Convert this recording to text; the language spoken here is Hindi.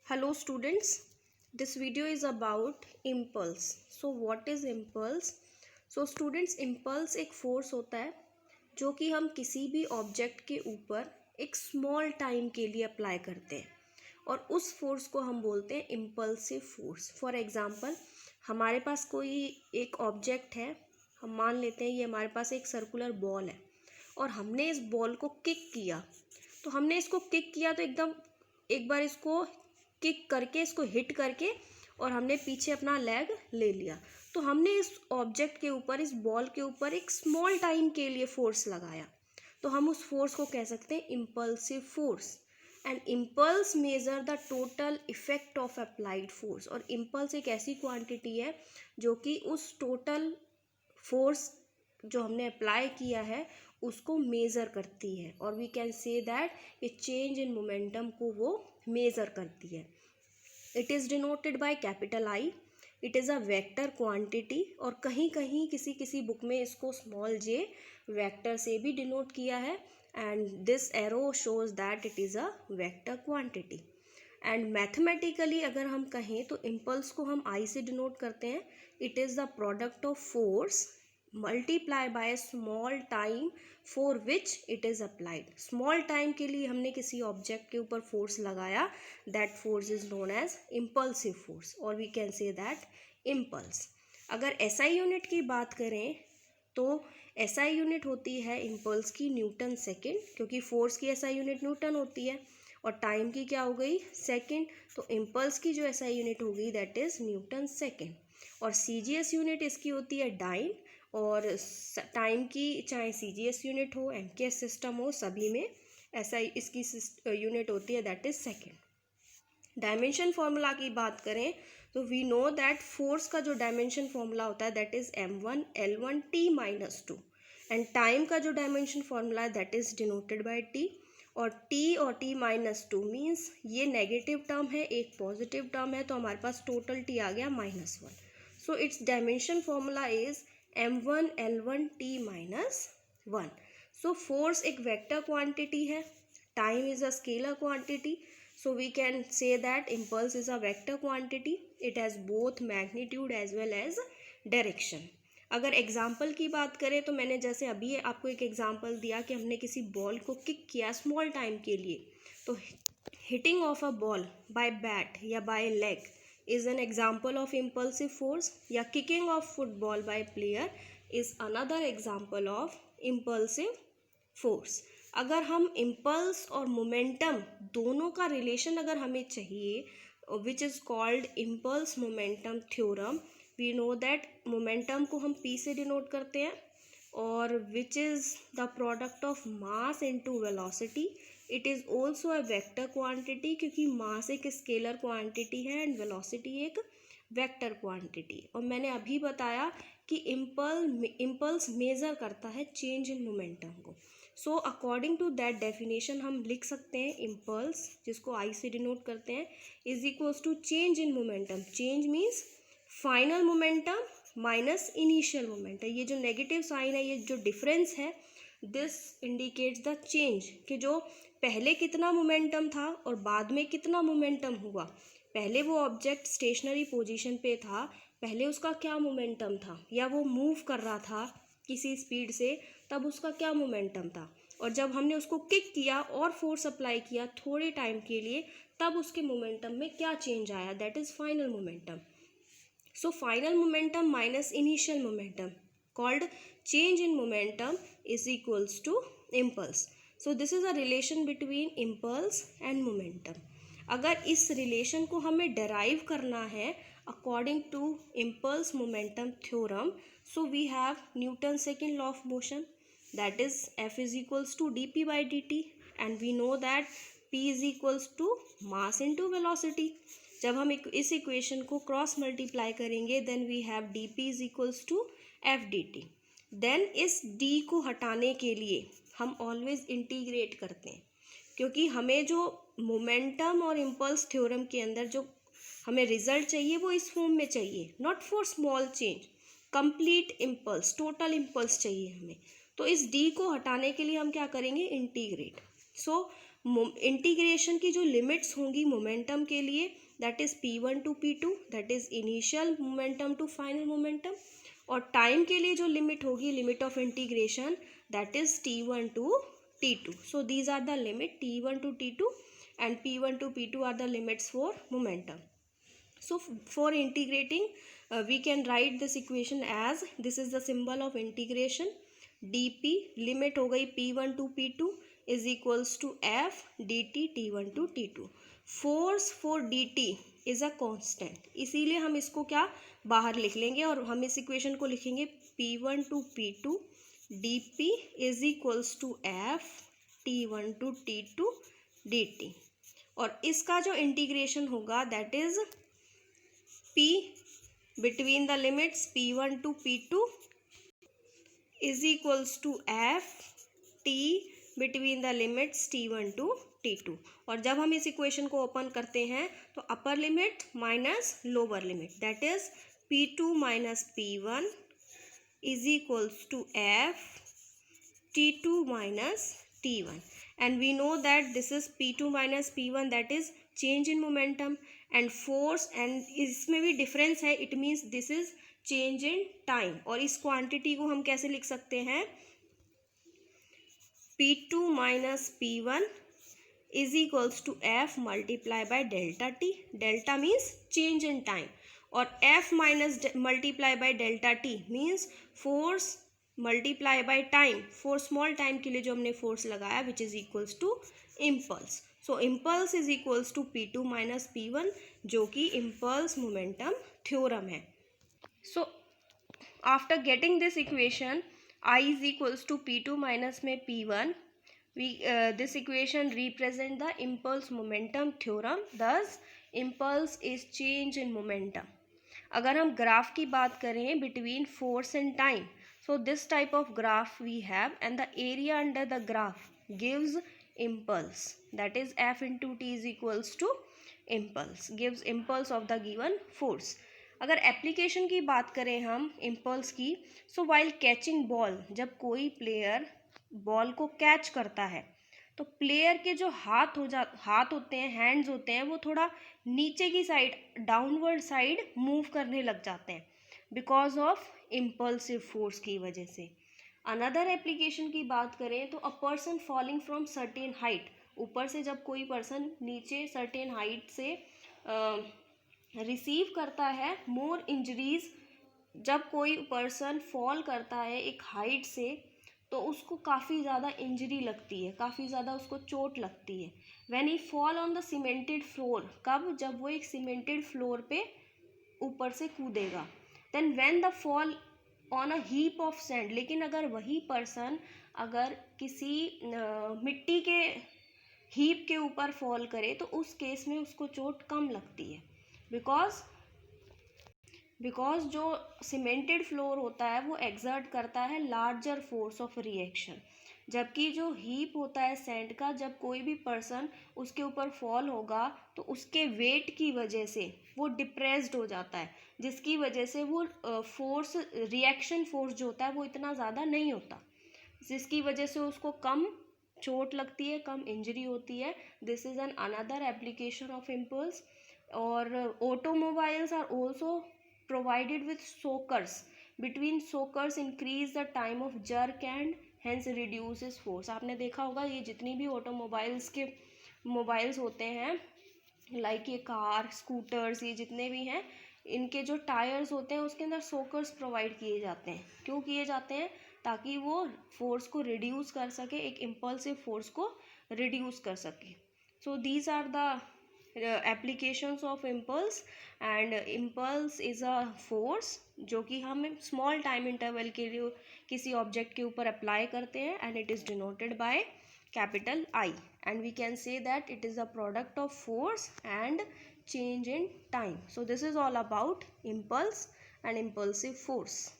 Hello students, this video is about impulse. So what is impulse? So students, impulse एक फोर्स होता है जो कि हम किसी भी ऑब्जेक्ट के ऊपर एक स्मॉल टाइम के लिए अप्लाई करते हैं और उस फोर्स को हम बोलते हैं इम्पल्सिव फोर्स. फॉर एग्जांपल, हमारे पास कोई एक ऑब्जेक्ट है. हम मान लेते हैं ये हमारे पास एक सर्कुलर बॉल है और हमने इस बॉल को किक किया. तो हमने इसको किक किया तो एकदम एक बार इसको किक करके इसको हिट करके और हमने पीछे अपना लेग ले लिया. तो हमने इस ऑब्जेक्ट के ऊपर, इस बॉल के ऊपर एक स्मॉल टाइम के लिए फोर्स लगाया. तो हम उस फोर्स को कह सकते हैं impulsive force. And impulse measure the total effect of applied force. और इम्पल्स एक ऐसी क्वांटिटी है जो कि उस टोटल फोर्स जो हमने अप्लाई किया है उसको मेज़र करती है. और वी कैन से दैट ये चेंज इन मोमेंटम को वो मेज़र करती है. It is denoted by capital I. It is a vector quantity. और कहीं कहीं किसी किसी बुक में इसको स्मॉल जे वेक्टर से भी डिनोट किया है. And this arrow shows that it is a vector quantity. And mathematically अगर हम कहें तो इम्पल्स को हम आई से डिनोट करते हैं. It is the product of force multiply by small time for which it is applied. Small time के लिए हमने किसी ऑब्जेक्ट के ऊपर फोर्स लगाया, that force is known as impulsive force. और we can say that impulse. अगर एसआई यूनिट की बात करें तो एसआई यूनिट होती है इम्पल्स की न्यूटन सेकेंड, क्योंकि फोर्स की एसआई यूनिट न्यूटन होती है और टाइम की क्या हो गई, सेकेंड. तो इम्पल्स की जो एसआई यूनिट होगी दैट इज़ न्यूटन सेकेंड. और सीजीएस यूनिट इसकी होती है डाइन. और टाइम की चाहे सीजीएस यूनिट हो, एमकेएस सिस्टम हो, सभी में एसआई इसकी यूनिट होती है that is second. Dimension formula की बात करें तो वी नो दैट फोर्स का जो डायमेंशन फॉर्मूला होता है that is m1l1t-2. And time का जो डायमेंशन फॉर्मूला है that is denoted by t. और t और t-2 मीन्स ये नेगेटिव टर्म है, एक पॉजिटिव टर्म है, तो हमारे पास टोटल t आ गया -1. So it's dimension formula is m1l1t-1. So force एक वेक्टर क्वांटिटी है, time is a scalar quantity. So we can say that impulse is a vector quantity. It has both magnitude as well as direction. अगर एग्जाम्पल की बात करें तो मैंने जैसे अभी आपको एक एग्जाम्पल दिया कि हमने किसी बॉल को किक किया स्मॉल टाइम के लिए. तो hitting of a ball by bat या by leg is an example of impulsive force. या kicking of football by player is another example of impulsive force. अगर हम इम्पल्स और मोमेंटम दोनों का रिलेशन अगर हमें चाहिए, which is called impulse momentum theorem. We know that momentum को हम पी से डिनोट करते हैं और which is the product of mass into velocity. It is also a vector quantity, क्योंकि मास एक स्केलर क्वांटिटी है एंड वेलोसिटी एक वेक्टर क्वांटिटी. और मैंने अभी बताया कि इम्पल्स मेज़र करता है चेंज इन मोमेंटम को. So according to that definition हम लिख सकते हैं इम्पल्स, जिसको आई से डिनोट करते हैं, is equals to change in momentum. Change means final momentum minus initial momentum. ये जो नेगेटिव साइन है, ये जो डिफरेंस है, दिस इंडिकेट्स द चेंज कि जो पहले कितना मोमेंटम था और बाद में कितना मोमेंटम हुआ. पहले वो ऑब्जेक्ट स्टेशनरी पोजीशन पे था, पहले उसका क्या मोमेंटम था, या वो मूव कर रहा था किसी स्पीड से, तब उसका क्या मोमेंटम था. और जब हमने उसको किक किया और फोर्स अप्लाई किया थोड़े टाइम के लिए, तब उसके मोमेंटम में क्या चेंज आया, that is final momentum. So final momentum minus initial momentum called change in momentum is equals to impulse. So this is a relation between impulse and momentum. अगर इस रिलेशन को हमें डेराइव करना है according to impulse momentum theorem, so we have Newton's second law of motion, that is F is equals to dp by dt. and we know that p is equals to mass into velocity. जब हम इस इक्वेशन को क्रॉस मल्टीप्लाई करेंगे then we have dp is equals to f dt. देन इस d को हटाने के लिए हम ऑलवेज इंटीग्रेट करते हैं, क्योंकि हमें जो मोमेंटम और इम्पल्स थ्योरम के अंदर जो हमें रिजल्ट चाहिए वो इस फॉर्म में चाहिए, not for small change, complete impulse, total impulse चाहिए हमें. तो इस डी को हटाने के लिए हम क्या करेंगे, इंटीग्रेट. सो इंटीग्रेशन की जो लिमिट्स होंगी मोमेंटम के लिए, that is P1 to P2, that is initial momentum to final momentum, और टाइम के लिए जो लिमिट होगी, limit of integration, that is T1 to T2. So these are the limit T1 to T2 and P1 to P2 are the limits for momentum. So for integrating, we can write this equation as, this is the symbol of integration, dp, limit हो गई P1 to P2 is equals to F dt T1 to T2. Force for dt is a constant, इसीलिए हम इसको क्या बाहर लिख लेंगे और हम इस इक्वेशन को लिखेंगे P1 to P2 dp is equals to F T1 to T2 dt, और इसका जो इंटीग्रेशन होगा that is P between the limits P1 to P2 is equals to F T between the limits T1 to T2. और जब हम इस इक्वेशन को ओपन करते हैं तो upper limit minus lower limit, that is P2 minus P1 is equals to F T2 minus T1, and we know that this is P2 minus P1, that is change in momentum, and force, and इसमें भी difference है, it means this is change in time. और इस quantity को हम कैसे लिख सकते हैं, P2 minus P1 is equals to F multiply by delta T, delta means change in time, और F minus multiply by delta T means force multiply by time, for small time के लिए जो हमने फोर्स लगाया which is equals to impulse. So impulse is equals to P2 minus P1, जो कि इम्पल्स मोमेंटम थ्योरम है. So after getting this equation I is equals to P2 minus में P1, this equation represent the impulse momentum theorem. Thus impulse is change in momentum. अगर हम ग्राफ की बात करें between force and time, so this type of graph we have, and the area under the graph gives impulse, that is F into T is equals to impulse, gives impulse of the given force. अगर एप्लीकेशन की बात करें हम इम्पल्स की, सो वाइल कैचिंग बॉल, जब कोई प्लेयर बॉल को कैच करता है तो प्लेयर के जो हाथ होते हैं, हैंड्स होते हैं, वो थोड़ा नीचे की साइड, डाउनवर्ड साइड मूव करने लग जाते हैं बिकॉज ऑफ इम्पल्सिव फोर्स की वजह से. अनदर एप्लीकेशन की बात करें तो a person falling from certain height, ऊपर से जब कोई पर्सन नीचे सर्टेन हाइट से रिसीव करता है मोर इंजरीज, जब कोई पर्सन फॉल करता है एक हाइट से तो उसको काफ़ी ज़्यादा इंजरी लगती है, काफ़ी ज़्यादा उसको चोट लगती है. When he fall on the cemented floor, कब, जब वो एक सीमेंटेड फ्लोर पे ऊपर से कूदेगा. Then when the fall on a heap of sand, लेकिन अगर वही पर्सन अगर किसी मिट्टी के हीप के ऊपर फॉल करे तो उस केस में उसको चोट कम लगती है, बिकॉज जो सीमेंटेड फ्लोर होता है वो एक्सर्ट करता है लार्जर फोर्स ऑफ रिएक्शन, जबकि जो हीप होता है सैंड का, जब कोई भी पर्सन उसके ऊपर फॉल होगा तो उसके वेट की वजह से वो डिप्रेस्ड हो जाता है, जिसकी वजह से वो फोर्स, रिएक्शन फोर्स जो होता है वो इतना ज़्यादा नहीं होता, जिसकी वजह से उसको कम चोट लगती है, कम इंजरी होती है. This is an another application of impulse. और automobiles are also provided with soakers. Between soakers increase the time of jerk and hence reduces force. आपने देखा होगा ये जितनी भी ऑटोमोबाइल्स के मोबाइल्स होते हैं, लाइक ये कार, स्कूटर्स, ये जितने भी हैं, इनके जो टायर्स होते हैं उसके अंदर सोकर्स प्रोवाइड किए जाते हैं. क्यों किए जाते हैं? ताकि वो फोर्स को रिड्यूस कर सके, एक इम्पल्सिव फोर्स को रिड्यूस कर सके. So these are the applications of impulse. And impulse is a force जो कि हम स्मॉल टाइम इंटरवल के लिए किसी ऑब्जेक्ट के ऊपर अप्लाई करते हैं, and it is denoted by capital I, and we can say that it is a product of force and change in time. So this is all about impulse and impulsive force.